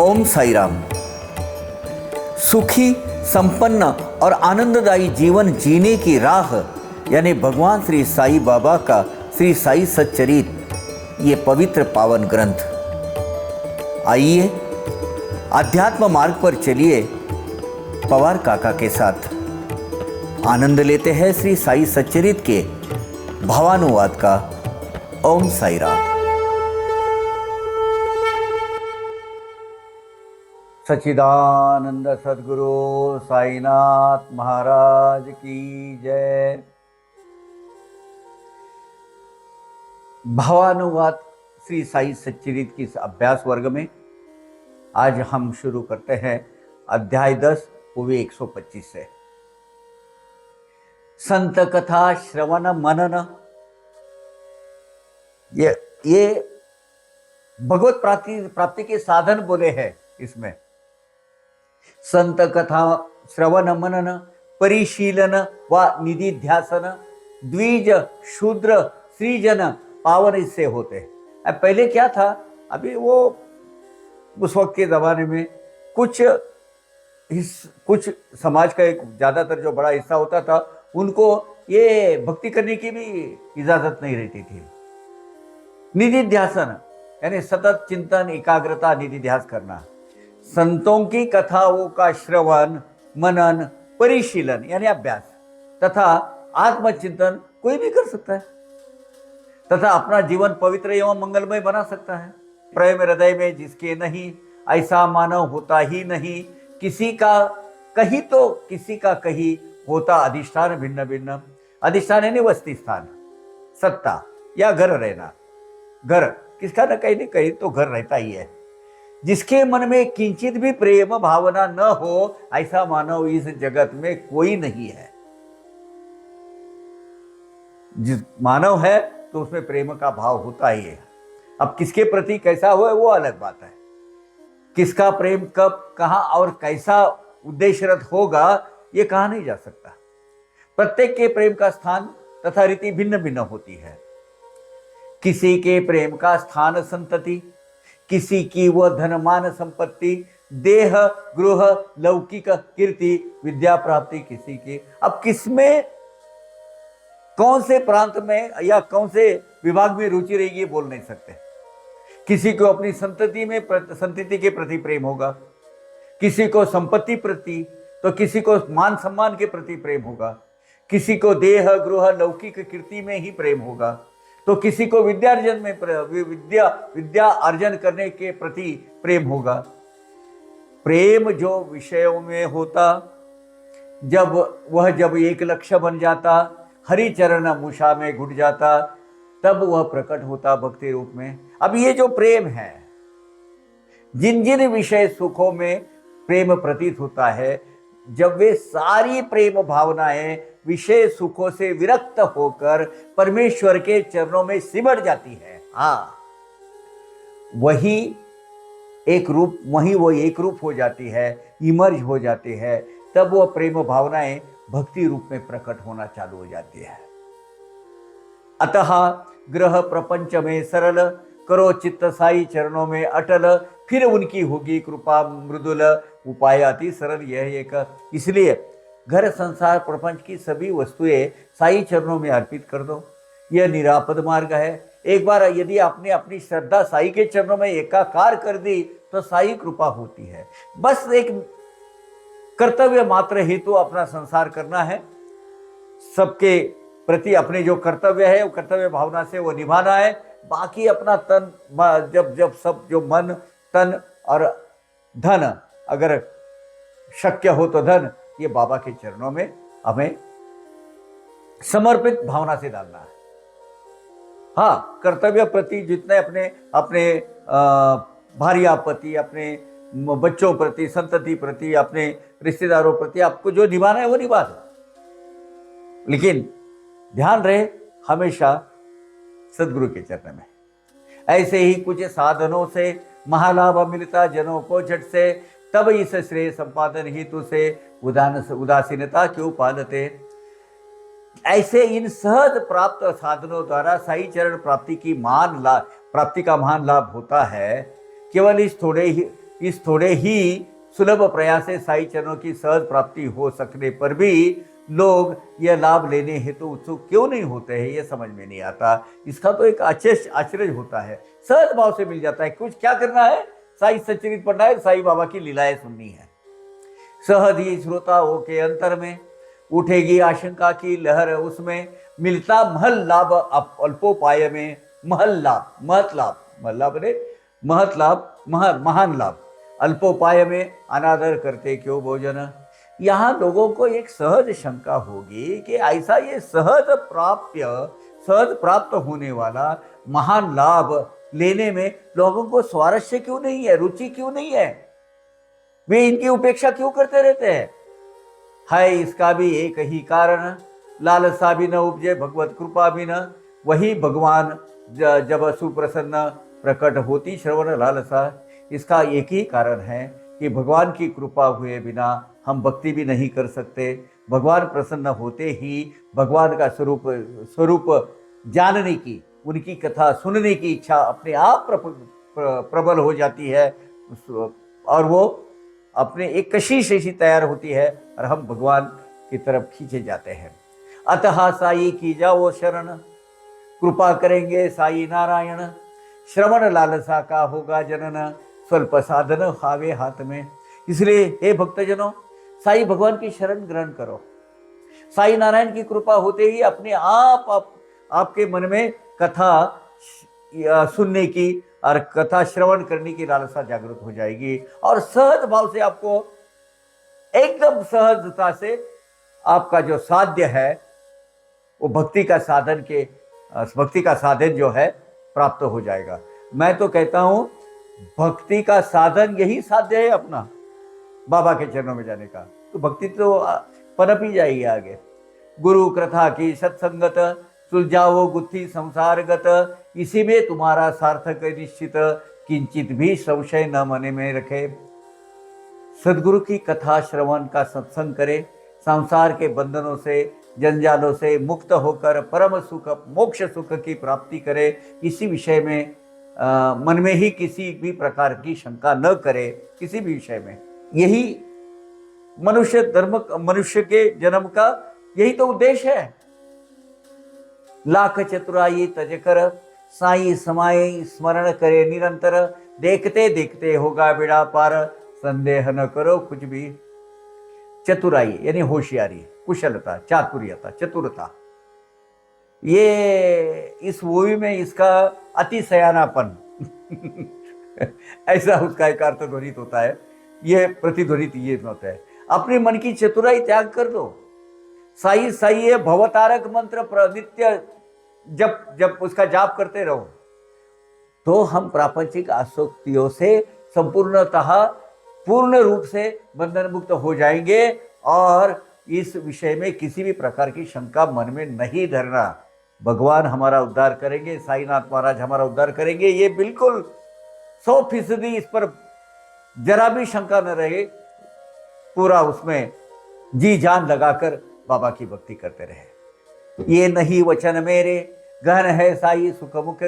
ओम साई राम। सुखी, संपन्न और आनंददायी जीवन जीने की राह यानी भगवान श्री साई बाबा का श्री साई सच्चरित, ये पवित्र पावन ग्रंथ। आइए आध्यात्म मार्ग पर चलिए पवार काका के साथ आनंद लेते हैं श्री साई सच्चरित के भावानुवाद का। ओम साई राम। सच्चिदानंद सद्गुरु साईनाथ महाराज की जय। भावानुवाद श्री साई सच्चरित की इस अभ्यास वर्ग में आज हम शुरू करते हैं अध्याय 10 पूर्वी 125 से। संत कथा श्रवण मनन, ये भगवत प्राप्ति के साधन बोले हैं। इसमें संत कथा श्रवण मनन परिशीलन व निधिध्यासन द्विज शूद्र सृजन पावन इससे होते हैं। अब पहले क्या था, अभी वो उस वक्त के ज़माने में कुछ समाज का एक ज़्यादातर जो बड़ा हिस्सा होता था, उनको ये भक्ति करने की भी इजाज़त नहीं रहती थी। निधिध्यासन यानी सतत चिंतन, एकाग्रता, निधिध्यास करना। संतों की कथाओं का श्रवण मनन परिशीलन यानी अभ्यास तथा आत्मचिंतन कोई भी कर सकता है तथा अपना जीवन पवित्र एवं मंगलमय बना सकता है। प्रेम हृदय में जिसके नहीं, ऐसा मानव होता ही नहीं। किसी का कहीं तो किसी का कहीं होता अधिष्ठान भिन्न भिन्न। अधिष्ठान यानी वस्ती स्थान, सत्ता या घर रहना। घर किसका न कहीं तो घर रहता ही है। जिसके मन में किंचित भी प्रेम भावना न हो, ऐसा मानव इस जगत में कोई नहीं है। जिस मानव है तो उसमें प्रेम का भाव होता ही है। अब किसके प्रति कैसा हो वो अलग बात है। किसका प्रेम कब कहां और कैसा उद्देश्यरत होगा ये कहा नहीं जा सकता। प्रत्येक के प्रेम का स्थान तथा रीति भिन्न भिन्न होती है। किसी के प्रेम का स्थान संतति, किसी की वह धनमान संपत्ति, देह गृह लौकिक कीर्ति विद्या प्राप्ति किसी की। अब किसमें कौन से प्रांत में या कौन से विभाग में रुचि रहेगी बोल नहीं सकते। किसी को अपनी संतति के प्रति प्रेम होगा, किसी को संपत्ति प्रति, तो किसी को मान सम्मान के प्रति प्रेम होगा, किसी को देह गृह लौकिक कीर्ति में ही प्रेम होगा, तो किसी को विद्यार्जन में विद्या अर्जन करने के प्रति प्रेम होगा। प्रेम जो विषयों में होता, जब एक लक्ष्य बन जाता, हरि चरण मुषा में घुट जाता, तब वह प्रकट होता भक्ति रूप में। अब ये जो प्रेम है, जिन जिन विषय सुखों में प्रेम प्रतीत होता है, जब वे सारी प्रेम भावनाएं विषय सुखों से विरक्त होकर परमेश्वर के चरणों में सिमट जाती है, वही वो एक रूप हो जाती है, इमर्ज हो जाती है। तब वह प्रेम भावनाएं भक्ति रूप में प्रकट होना चालू हो जाती है। अतः ग्रह प्रपंच में सरल करो चित्त साई चरणों में अटल, फिर उनकी होगी कृपा मृदुल उपाय अति सरल। यह एक इसलिए घर संसार प्रपंच की सभी वस्तुएं साई चरणों में अर्पित कर दो। यह निरापद मार्ग है। एक बार यदि आपने अपनी श्रद्धा साई के चरणों में एकाकार कर दी तो साई कृपा होती है। बस एक कर्तव्य मात्र हेतु अपना संसार करना है। सबके प्रति अपने जो कर्तव्य है वो कर्तव्य भावना से वो निभाना है। बाकी अपना तन जब सब जो मन तन और धन, अगर शक्य हो तो धन, ये बाबा के चरणों में हमें समर्पित भावना से डालना है। हाँ, कर्तव्य प्रति जितने अपने भार्या प्रति, अपने बच्चों प्रति, संतति प्रति, अपने रिश्तेदारों प्रति आपको जो निभाना है वो निभा दो, लेकिन ध्यान रहे हमेशा सदगुरु के चरण में। ऐसे ही कुछ साधनों से महालाभ मिलता जनों को झट से, तब इस श्रेय संपादन हेतु से उदासीनता क्यों पालते। ऐसे इन सहज प्राप्त साधनों द्वारा साई चरण प्राप्ति का महान लाभ होता है। केवल इस थोड़े ही सुलभ प्रयास से साई चरणों की सहज प्राप्ति हो सकने पर भी लोग यह लाभ लेने हेतु उत्सुक क्यों नहीं होते हैं, ये समझ में नहीं आता। इसका तो एक आश्चर्य होता है, सहज भाव से मिल जाता है। कुछ क्या करना है, साई सच्चरित पढ़ना है, साई बाबा की लीलाएं सुननी है। सहज ही श्रोताओं के अंतर में उठेगी आशंका की लहर, उसमें मिलता महल लाभ अल्पोपाय में। महल लाभ, महत लाभ, महल लाभ ने महत लाभ, महान लाभ, अल्पोपाय में अनादर करते क्यों भोजन। यहाँ लोगों को एक सहज शंका होगी कि ऐसा ये सहज प्राप्त होने वाला महान लाभ लेने में लोगों को स्वारस्य क्यों नहीं है, रुचि क्यों नहीं है, वे इनकी उपेक्षा क्यों करते रहते हैं। है इसका भी एक ही कारण, लालसा भी न उपजे भगवत कृपा भी न। वही भगवान जब सुप्रसन्न प्रकट होती श्रवण लालसा, इसका एक ही कारण है कि भगवान की कृपा हुए बिना हम भक्ति भी नहीं कर सकते। भगवान प्रसन्न होते ही भगवान का स्वरूप जानने की, उनकी कथा सुनने की इच्छा अपने आप प्रबल हो जाती है और वो अपने एक कशिश ऐसी तैयार होती है और हम भगवान की तरफ खींचे जाते हैं। अतः साई की जाओ शरण, कृपा करेंगे साई नारायण। श्रवण लालसा का होगा जनन, स्वल्प साधन हावे हाथ में। इसलिए हे भक्तजनों, साई भगवान की शरण ग्रहण करो। साई नारायण की कृपा होते ही अपने आप आपके मन में कथा सुनने की और कथा श्रवण करने की लालसा जागृत हो जाएगी और सहज भाव से आपको एकदम सहजता से आपका जो साध्य है वो भक्ति का साधन जो है प्राप्त हो जाएगा। मैं तो कहता हूं भक्ति का साधन यही साध्य है अपना, बाबा के चरणों में जाने का, तो भक्ति तो पनप ही जाएगी आगे। गुरु कथा की सत्संगत, सुलझाओ गुत्थी संसारगत, इसी में तुम्हारा सार्थक निश्चित, किंचित भी संशय न मन में रखे। सदगुरु की कथा श्रवण का सत्संग करे, संसार के बंधनों से जंजालों से मुक्त होकर परम सुख मोक्ष सुख की प्राप्ति करे। इसी विषय में मन में ही किसी भी प्रकार की शंका न करे, किसी भी विषय में। यही मनुष्य के जन्म का यही तो उद्देश्य है। लाख चतुराई तज कर, साई समाये स्मरण करे निरंतर, देखते देखते होगा बेड़ा पार, संदेह न करो कुछ भी। चतुराई यानी होशियारी, कुशलता, चातुर्यता, चतुरता, ये इस मूवी में इसका अति सयानापन ऐसा उसका एक अर्थ ध्वनित होता है, ये प्रतिध्वनित ये होता है। अपने मन की चतुराई त्याग कर दो। साई साई भवतारक मंत्र नित्य जब उसका जाप करते रहो तो हम प्रापंचिक आसक्तियों से संपूर्णतः पूर्ण रूप से बंधन मुक्त हो जाएंगे और इस विषय में किसी भी प्रकार की शंका मन में नहीं धरना। भगवान हमारा उद्धार करेंगे, साईनाथ महाराज हमारा उद्धार करेंगे, ये बिल्कुल 100% इस पर जरा भी शंका न रहे। पूरा उसमें जी जान लगाकर बाबा की भक्ति करते रहे। ये नहीं वचन मेरे, गहन है साई सुख मुख,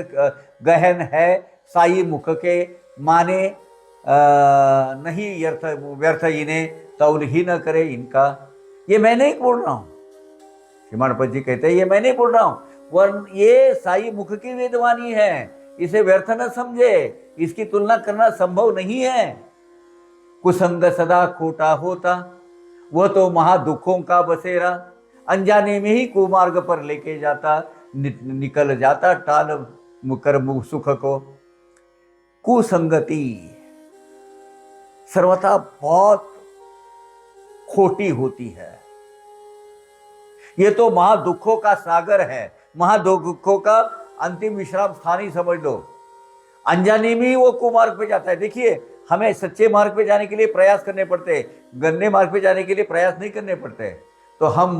गहन है साई मुख के माने, नहीं व्यर्थ इन्हें तौल ही न करे इनका। ये मैं नहीं बोल रहा हूँ, श्रीमानपत जी कहते हैं ये मैं नहीं बोल रहा हूँ, वरन ये साई मुख की वेदवाणी है, इसे व्यर्थ न समझे, इसकी तुलना करना संभव नहीं है। कुसंग सदा खोटा होता, वह तो महा दुखों का बसेरा, अनजाने में ही कुमार्ग पर लेके जाता, निकल जाता टाल कर सुख को। कुसंगति सर्वथा बहुत खोटी होती है। ये तो महादुखों का सागर है, महादुखों का अंतिम विश्राम स्थान ही समझ लो। अनजाने में ही वो कुमार्ग पे जाता है। देखिए, हमें सच्चे मार्ग पे जाने के लिए प्रयास करने पड़ते, गंदे मार्ग पे जाने के लिए प्रयास नहीं करने पड़ते। तो हम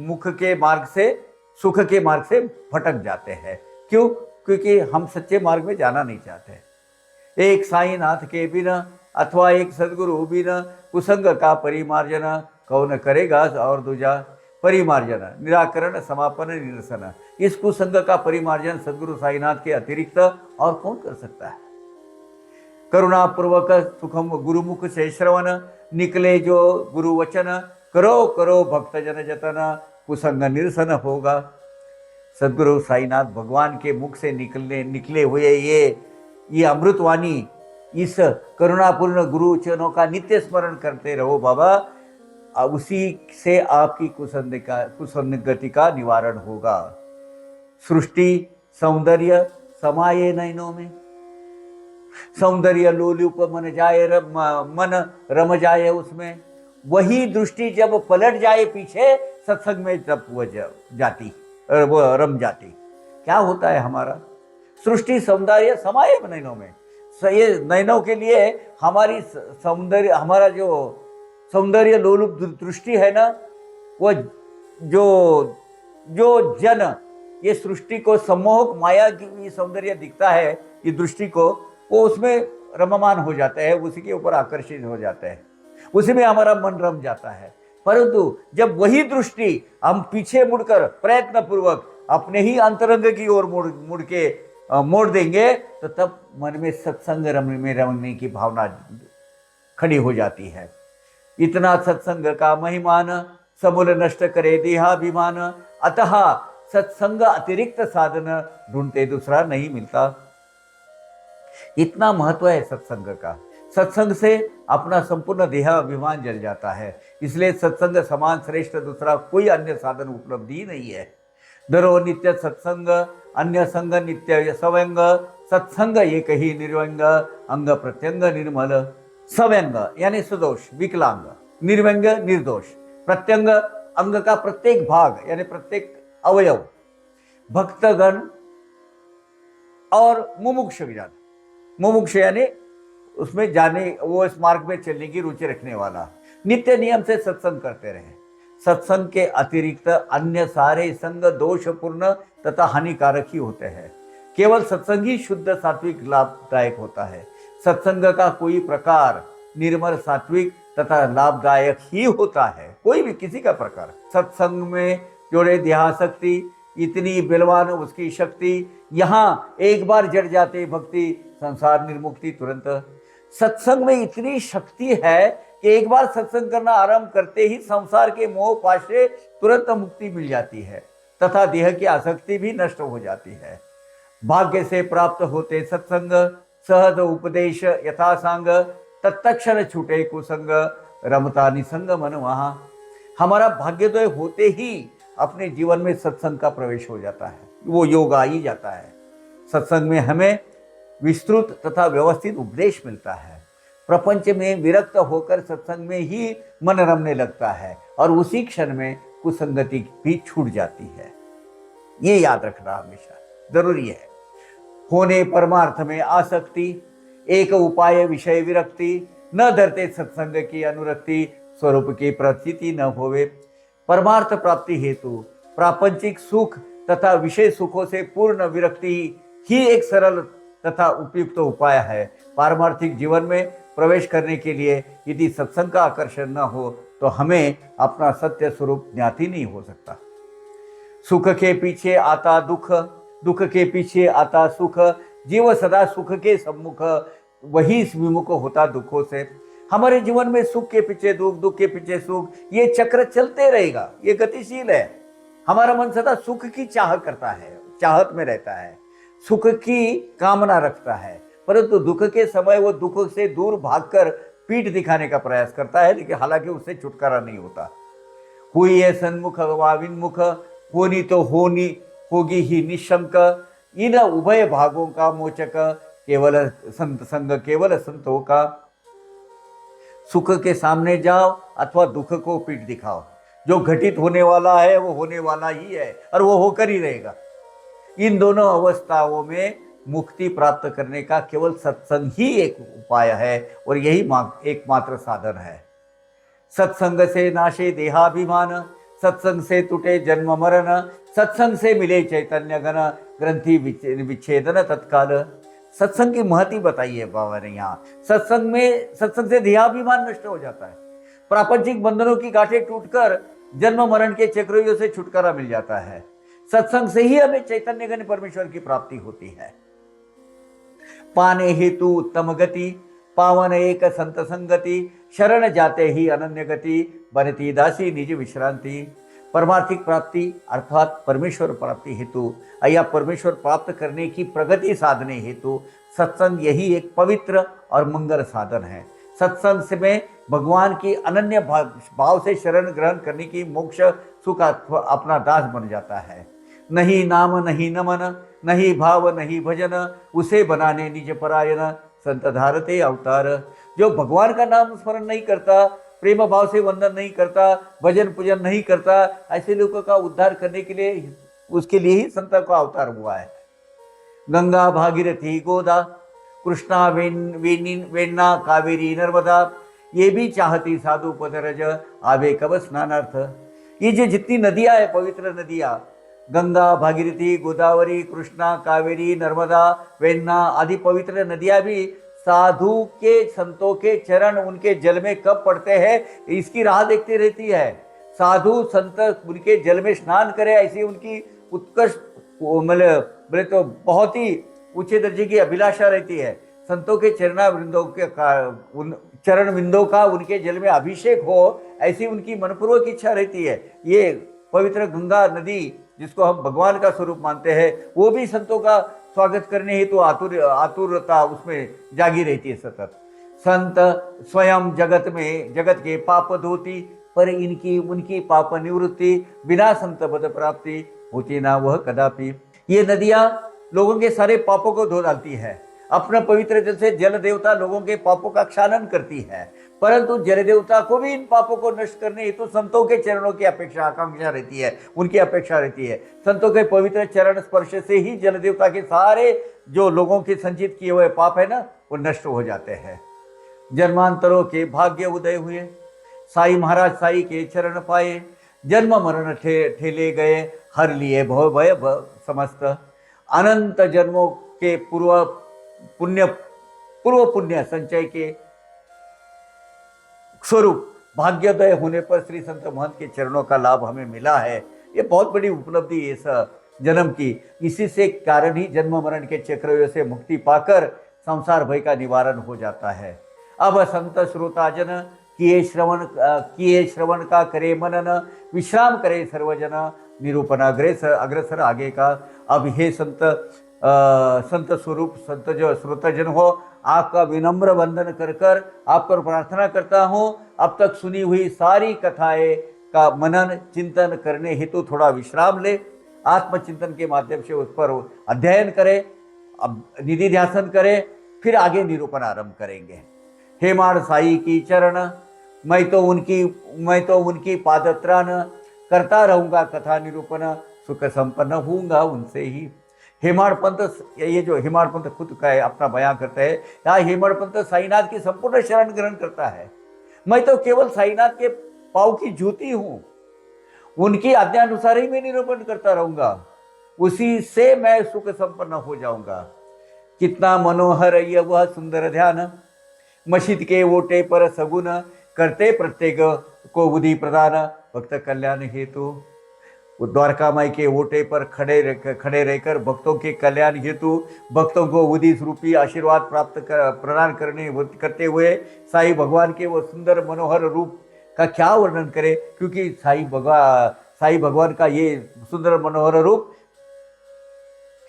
मुख के मार्ग से, सुख के मार्ग से भटक जाते हैं। क्यों? क्योंकि हम सच्चे मार्ग में जाना नहीं चाहते। एक साईनाथ के बिना अथवा एक सदगुरु बिना कुसंग का परिमार्जन कौन करेगा और दूजा। परिमार्जन, निराकरण, समापन, निरसन, इस कुसंग का परिमार्जन सदगुरु साईनाथ के अतिरिक्त और कौन कर सकता है। करुणापूर्वक सुखम गुरुमुख से श्रवण, निकले जो गुरु वचन, करो करो भक्तजन जतन, कुसंग निरसन होगा। सदगुरु साईनाथ भगवान के मुख से निकले हुए ये अमृतवाणी, इस करुणापूर्ण गुरुचनों का नित्य स्मरण करते रहो बाबा, उसी से आपकी कुसंगति का निवारण होगा। सृष्टि सौंदर्य समाये नयनों में, सौंदर्य लोलुप मन रम जाए उसमें, वही दृष्टि जब पलट जाए पीछे सत्संग में तब वो जाती वो रम जाती। क्या होता है हमारा सृष्टि सौंदर्य समाये नयनों में, ये नयनों के लिए हमारी सौंदर्य, हमारा जो सौंदर्य लोलुप दृष्टि है ना, वो जो जन ये सृष्टि को सम्मोहक माया की सौंदर्य दिखता है, ये दृष्टि को, वो उसमें रममान हो जाता है, उसी के ऊपर आकर्षित हो जाता है, उसी में हमारा मन रम जाता है। परंतु जब वही दृष्टि हम पीछे मुड़कर प्रयत्न पूर्वक अपने ही अंतरंग की ओर मोड़ देंगे, तो तब मन में सत्संग रमने की भावना खड़ी हो जाती है। इतना सत्संग का महिमान, समूल नष्ट करे देहाभिमान, अतः सत्संग अतिरिक्त साधन ढूंढते दूसरा नहीं मिलता। इतना महत्व है सत्संग का। सत्संग से अपना संपूर्ण देहाभिमान जल जाता है। इसलिए सत्संग समान श्रेष्ठ दूसरा कोई अन्य साधन उपलब्धि नहीं है। धरो नित्य सत्संग, अन्य संग नित्य सव्यंग, सत्संग एक ही निर्व्यंग, अंग प्रत्यंग निर्मल। सव्यंग यानी सदोष विकलांग, निर्व्यंग निर्दोष, प्रत्यंग अंग का प्रत्येक भाग यानी प्रत्येक अवयव, भक्तगण और मुमुक्ष ज्ञान। मुमुक्ष यानी उसमें जाने, वो इस मार्ग में चलने की रुचि रखने वाला, नित्य नियम से सत्संग करते रहे। सत्संग के अतिरिक्त अन्य सारे संग दोषपूर्ण तथा हानिकारक ही होते हैं। केवल सत्संग ही शुद्ध सात्विक लाभदायक होता है। सत्संग का कोई प्रकार निर्मल सात्विक तथा लाभदायक ही होता है, कोई भी किसी का प्रकार। सत्संग में जोड़े देहासक्ति, इतनी बलवान उसकी शक्ति, यहाँ एक बार जड़ जाते भक्ति, संसार निर्मुक्ति तुरंत। सत्संग में इतनी शक्ति है कि एक बार सत्संग करना आरंभ करते ही संसार के मोह पाश से तुरंत मुक्ति मिल जाती है तथा देह की आसक्ति भी नष्ट हो जाती है। भाग्य से प्राप्त होते सत्संग, सहज उपदेश यथा सांग, तत्क्षण छूटे कुसंग, रमता निसंग मन वहां। हमारा भाग्योदय होते ही अपने जीवन में सत्संग का प्रवेश हो जाता है, वो योग आ ही जाता है। सत्संग में हमें विस्तृत तथा व्यवस्थित उपदेश मिलता है। प्रपंच में विरक्त होकर सत्संग में ही मन रमने लगता है और उसी क्षण में कुसंगति भी छूट जाती है। ये याद रखना हमेशा जरूरी है। होने परमार्थ में आसक्ति, एक उपाय विषय विरक्ति, न धरते सत्संग की अनुरक्ति, स्वरूप की प्रतीति न होवे। परमार्थ प्राप्ति हेतु प्रापंचिक सुख तथा विषय सुखों से पूर्ण विरक्ति ही एक सरल तथा उपयुक्त उपाय है। पारमार्थिक जीवन में प्रवेश करने के लिए यदि सत्संग का आकर्षण न हो तो हमें अपना सत्य स्वरूप ज्ञात ही नहीं हो सकता। सुख के पीछे आता दुख, दुख के पीछे आता सुख, जीव सदा सुख के सम्मुख, वही विमुख होता दुखों से। हमारे जीवन में सुख के पीछे दुख, दुख के पीछे सुख, ये चक्र चलते रहेगा, ये गतिशील है। हमारा मन सदा सुख की चाह करता है, चाहत में रहता है, सुख की कामना रखता है, परंतु दुख के समय वो दुख से दूर भागकर पीठ दिखाने का प्रयास करता है, लेकिन हालांकि उससे छुटकारा नहीं होता। हुई है सन्मुख वा विन्मुख, होनी तो होगी ही निशंक, इन उभय भागों का मोचक, केवल संत संग केवल संतों का। सुख के सामने जाओ अथवा दुख को पीठ दिखाओ, जो घटित होने वाला है वो होने वाला ही है और वो होकर ही रहेगा। इन दोनों अवस्थाओं में मुक्ति प्राप्त करने का केवल सत्संग ही एक उपाय है और यही एकमात्र साधन है। सत्संग से नाशे देहाभिमान, सत्संग से टूटे जन्म मरण, सत्संग से मिले चैतन्य घन, ग्रंथि विच्छेदन तत्काल। सत्संग की महत्व बताइए बाबा ने यहाँ। सत्संग से देहाभिमान नष्ट हो जाता है, प्रापंचिक बंधनों की गांठें टूटकर जन्म मरण के चक्रव्यूह से छुटकारा मिल जाता है। सत्संग से ही हमें चैतन्य घन परमेश्वर की प्राप्ति होती है। पाने हेतु उत्तम गति, पावन एक संत संगति, शरण जाते ही अनन्य गति, बनती दासी निज विश्रांति। परमार्थिक प्राप्ति अर्थात परमेश्वर प्राप्ति हेतु या परमेश्वर प्राप्त करने की प्रगति साधने हेतु सत्संग यही एक पवित्र और मंगल साधन है। सत्संग से में भगवान की अनन्य भाव से शरण ग्रहण करने की मोक्ष सुख अपना दास बन जाता है। नहीं नाम नहीं नमन, नहीं भाव नहीं भजन, उसे बनाने निज परायण, संत धारते अवतार। जो भगवान का नाम स्मरण नहीं करता, प्रेम भाव से वंदन नहीं करता, भजन पूजन नहीं करता, ऐसे लोगों का उद्धार करने के लिए उसके लिए ही संत का अवतार हुआ है। गंगा भागीरथी गोदा, कृष्णा वेन्ना कावेरी नर्मदा, ये भी चाहती साधु पदरज, आवे कब स्नानार्थ। ये जो जितनी नदियां है, पवित्र नदियां, गंगा भागीरथी गोदावरी कृष्णा कावेरी नर्मदा वेन्ना आदि पवित्र नदियां भी साधु के संतों के चरण उनके जल में कब पड़ते हैं इसकी राह देखती रहती है। साधु संत उनके जल में स्नान करे, ऐसी उनकी उत्कृष्ट बोले तो बहुत ही ऊंचे दर्जे की अभिलाषा रहती है। संतों के चरण विंदों का उनके जल में अभिषेक हो, ऐसी उनकी मनपूर्वक इच्छा रहती है। ये पवित्र गंगा नदी जिसको हम भगवान का स्वरूप मानते हैं, वो भी संतों का स्वागत करने हेतु तो आतुरता उसमें जागी रहती है सतत। संत स्वयं जगत के पाप धोती, पर इनकी उनकी पाप निवृत्ति, बिना संत पद प्राप्ति होती ना वह कदापि। ये नदियां लोगों के सारे पापों को धो डालती है। अपना पवित्र जल से जल देवता लोगों के पापों का क्षालन करती है, परंतु जल देवता को भी इन पापों को नष्ट करने हेतु संतों के चरणों की अपेक्षा आकांक्षा रहती है, उनकी अपेक्षा रहती है। संतों के पवित्र चरण स्पर्श से ही जल देवता के सारे जो लोगों के संचित किए हुए पाप है ना, वो नष्ट हो जाते हैं। जन्मांतरों के भाग्य उदय हुए, साई महाराज साई के चरण पाए, जन्म मरण ठेले गए, हर लिए भव भय समस्त। अनंत जन्मों के पूर्व पुण्य संचय के स्वरूप भाग्योदय होने पर श्री संत महंत के चरणों का लाभ हमें मिला है। ये बहुत बड़ी उपलब्धि है इस जन्म की। इसी से कारण ही जन्म मरण के चक्रव्यूह से मुक्ति पाकर संसार भय का निवारण हो जाता है। अब संत श्रोता जन किए श्रवण का करे मनन, विश्राम करे सर्वजन, निरूपण अग्रसर आगे का। अब हे संत स्वरूप संत जो श्रोताजन हो, आपका विनम्र वंदन कर कर आपको प्रार्थना करता हूँ, अब तक सुनी हुई सारी कथाएं का मनन चिंतन करने हेतु थोड़ा विश्राम ले, आत्मचिंतन के माध्यम से उस पर अध्ययन करें, अब निधि ध्यासन करें, फिर आगे निरूपण आरंभ करेंगे। हेमाड़ साई की चरण, मैं तो उनकी पादत्राण, करता रहूँगा कथा निरूपण, सुख संपन्न होऊंगा उनसे ही। हेमाड़ पंथ, ये जो हेमाड़ पंथ खुद का है, अपना बयां करता है, यहाँ हेमाड़ पंथ साईनाथ की संपूर्ण शरण ग्रहण करता है। मैं तो केवल साईनाथ के पाँव की जूती हूँ, उनकी आज्ञा अनुसार ही मैं निरूपण करता रहूंगा, उसी से मैं सुख संपन्न हो जाऊंगा। कितना मनोहर यह वह सुंदर ध्यान, मशीद के वोटे पर सगुन, करते प्रत्येक को बुद्धि प्रदान, भक्त कल्याण हेतु। द्वारका माई के वोटे पर खड़े रहकर भक्तों के कल्याण हेतु भक्तों को बुद्धि रूपी आशीर्वाद प्रदान करते हुए साईं भगवान के वो सुंदर मनोहर रूप का क्या वर्णन करें, क्योंकि साईं भगवान का ये सुंदर मनोहर रूप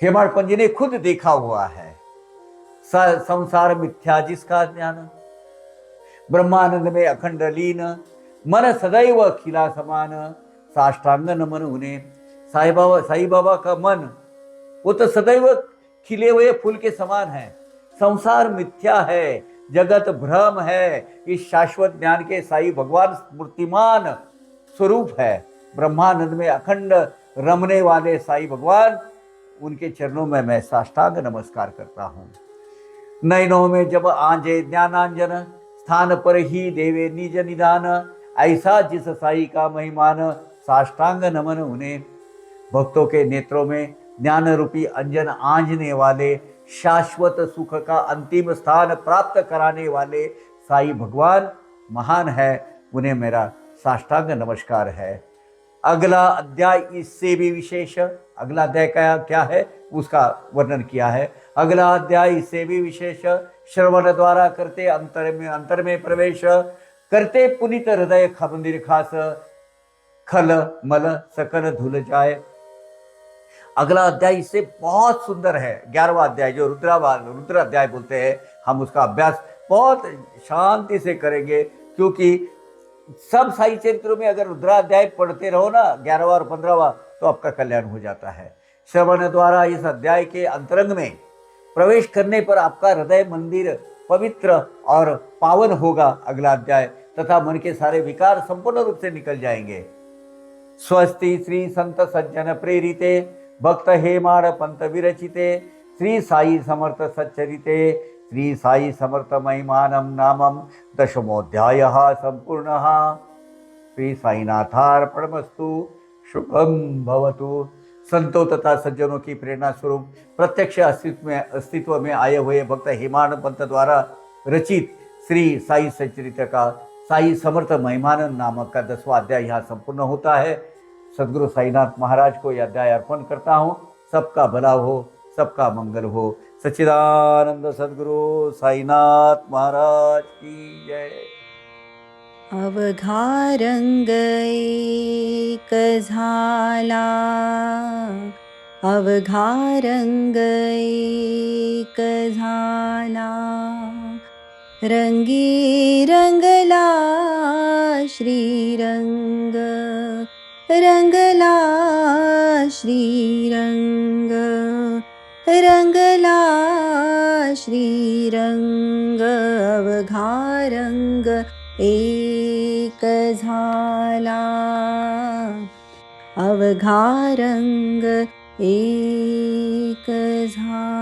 हेमाड़ पंथ जी ने खुद देखा हुआ है। संसार मिथ्या जिसका ज्ञान, ब्रह्मानंद में अखंड लीन, मन सदैव खिला समान, साष्टांग नमन उन्हें। साईं बाबा का मन वो तो सदैव खिले हुए फूल के समान है। संसार मिथ्या है, जगत भ्रम है, इस शाश्वत ज्ञान के साईं भगवान मूर्तिमान स्वरूप है। ब्रह्मानंद में अखंड रमने वाले साईं भगवान, उनके चरणों में मैं साष्टांग नमस्कार करता हूँ। नयनों में जब आंजे ज्ञानांजन, स्थान पर ही देवे निज निदान, ऐसा जिस साई का महिमान, साष्टांग नमन उन्हें। भक्तों के नेत्रों में ज्ञान रूपी अंजन आंजने वाले, शाश्वत सुख का अंतिम स्थान प्राप्त कराने वाले साईं भगवान महान है, उन्हें मेरा साष्टांग नमस्कार है। अगला अध्याय इससे भी विशेष, अगला अध्याय क्या है, उसका वर्णन किया है। अगला अध्याय से भी विशेष श्रवण द्वारा करते अंतर में प्रवेश करते पुनित हृदय मंदिर खास खल मल सकल धुल जाए। अगला अध्याय इससे बहुत सुंदर है। 11वां अध्याय जो रुद्र अध्याय बोलते हैं, हम उसका अभ्यास बहुत शांति से करेंगे, क्योंकि सब साई चरित्रों में अगर रुद्राध्याय पढ़ते रहो ना 11वां और 15वां, तो आपका कल्याण हो जाता है। श्रवण द्वारा इस अध्याय के अंतरंग में प्रवेश करने पर आपका हृदय मंदिर पवित्र और पावन होगा। अगला अध्याय तथा मन के सारे विकार संपूर्ण रूप से निकल जाएंगे। स्वस्ति श्री संत सज्जन प्रेरिते भक्त हेमाड़ पंत विरचिते श्री साई समर्थ सच्चरिते श्री साई समर्थ महिमानम नामम दशमोध्यायः संपूर्णः। श्री साईनाथार्पणमस्तु। शुभम भवतु। संतों तथा सज्जनों की प्रेरणा स्वरूप प्रत्यक्ष अस्तित्व में आए हुए भक्त हेमाड़ पंत द्वारा रचित श्री साई सच्चरित्र का साई समर्थ महिमानंद नामक का 10वां अध्याय यहाँ संपूर्ण होता है। सदगुरु साईनाथ महाराज को यह अध्याय अर्पण करता हूँ। सबका भला हो, सबका मंगल हो। सच्चिदानंद सदगुरु साईनाथ महाराज की जय। अवघा रंग एक झाला, अवघा रंग एक झाला, रंगी रंगला श्रीरंग, रंगला श्रीरंग, रंगला श्रीरंग। अवघा रंग एक झाला, अवघा रंग एक झाला।